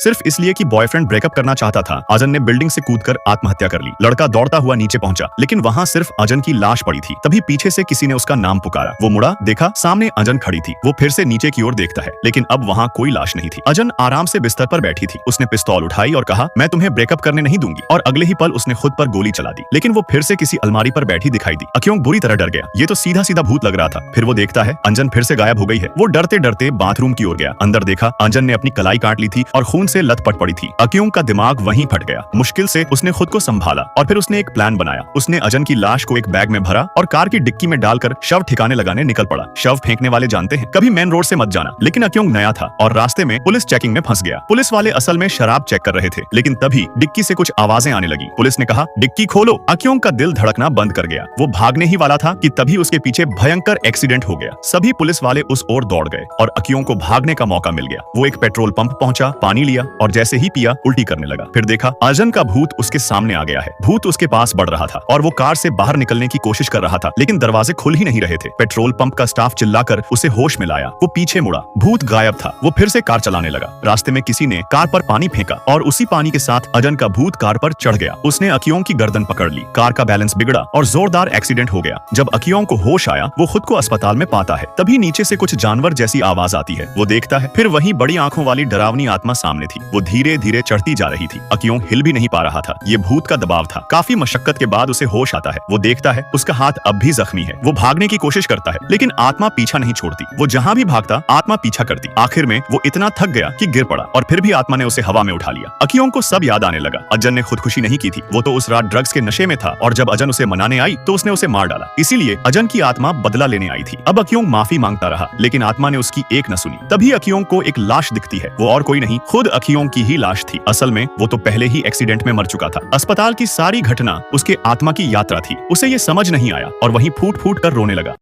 सिर्फ इसलिए कि बॉयफ्रेंड ब्रेकअप करना चाहता था। अजन ने बिल्डिंग से कूदकर आत्महत्या कर ली। लड़का दौड़ता हुआ नीचे पहुंचा, लेकिन वहां सिर्फ अजन की लाश पड़ी थी। तभी पीछे से किसी ने उसका नाम पुकारा। वो मुड़ा, देखा सामने अजन खड़ी थी। वो फिर से नीचे की ओर देखता है, लेकिन अब वहां कोई लाश नहीं थी। अजन आराम से बिस्तर पर बैठी थी। उसने पिस्तौल उठाई और कहा, मैं तुम्हें ब्रेकअप करने नहीं दूंगी। और अगले ही पल उसने खुद पर गोली चला दी। लेकिन वो फिर से किसी अलमारी पर बैठी दिखाई दी। अक्योंग बुरी तरह डर गया। ये तो सीधा सीधा भूत लग रहा था। फिर वो देखता है अंजन फिर से गायब हो गई है। वो डरते डरते बाथरूम की ओर गया। अंदर देखा अंजन ने अपनी कलाई काट ली थी और खून से लथपथ पड़ी थी। अक्योंग का दिमाग वहीं फट गया। मुश्किल से उसने खुद को संभाला और फिर उसने एक प्लान बनाया। उसने अजन की लाश को एक बैग में भरा और कार की डिक्की में डालकर शव ठिकाने लगाने निकल पड़ा। शव फेंकने वाले जानते हैं कभी मेन रोड से मत जाना, लेकिन अक्योंग नया था और रास्ते में पुलिस चेकिंग में फंस गया। पुलिस वाले असल में शराब चेक कर रहे थे, लेकिन तभी डिक्की से कुछ आवाजें आने लगी। पुलिस ने कहा, डिक्की खोलो। अक्योंग का दिल धड़कना बंद कर गया। वो भागने ही वाला था कि तभी उसके पीछे भयंकर एक्सीडेंट हो गया। सभी पुलिस वाले उस ओर दौड़ गए और अक्योंग को भागने का मौका मिल गया। वो एक पेट्रोल पंप पहुंचा, पानी लिया और जैसे ही पिया उल्टी करने लगा। फिर देखा अजन का भूत उसके सामने आ गया है। भूत उसके पास बढ़ रहा था और वो कार से बाहर निकलने की कोशिश कर रहा था, लेकिन दरवाजे खुल ही नहीं रहे थे। पेट्रोल पंप का स्टाफ चिल्लाकर उसे होश में लाया। वो पीछे मुड़ा, भूत गायब था। वो फिर से कार चलाने लगा। रास्ते में किसी ने कार पर पानी फेंका और उसी पानी के साथ अजन का भूत कार पर चढ़ गया। उसने अक्योंग की गर्दन पकड़ ली। कार का बैलेंस बिगड़ा और जोरदार एक्सीडेंट हो गया। जब अक्योंग को होश आया, वो खुद को अस्पताल में पाता है। तभी नीचे से कुछ जानवर जैसी आवाज आती है। वो देखता है, फिर वही बड़ी आंखों वाली डरावनी आत्मा सामने थी। वो धीरे धीरे चढ़ती जा रही थी। अक्योंग हिल भी नहीं पा रहा था। ये भूत का दबाव था। काफी मशक्कत के बाद उसे होश आता है। वो देखता है उसका हाथ अब भी जख्मी है। वो भागने की कोशिश करता है, लेकिन आत्मा पीछा नहीं छोड़ती। वो जहां भी भागता आत्मा पीछा करती। आखिर में वो इतना थक गया कि गिर पड़ा और फिर भी आत्मा ने उसे हवा में उठा लिया। अक्योंग को सब याद आने लगा। अजन ने खुदकुशी नहीं की थी। वो तो उस रात ड्रग्स के नशे में था और जब अजन उसे मनाने आई तो उसने उसे मार डाला। इसीलिए अजन की आत्मा बदला लेने आई थी। अब अक्योंग माफी मांगता रहा, लेकिन आत्मा ने उसकी एक न सुनी। तभी अक्योंग को एक लाश दिखती है। वो और कोई नहीं, खुद अक्योंग की ही लाश थी। असल में वो तो पहले ही एक्सीडेंट में मर चुका था। अस्पताल की सारी घटना उसके आत्मा की यात्रा थी। उसे ये समझ नहीं आया और वहीं फूट फूट कर रोने लगा।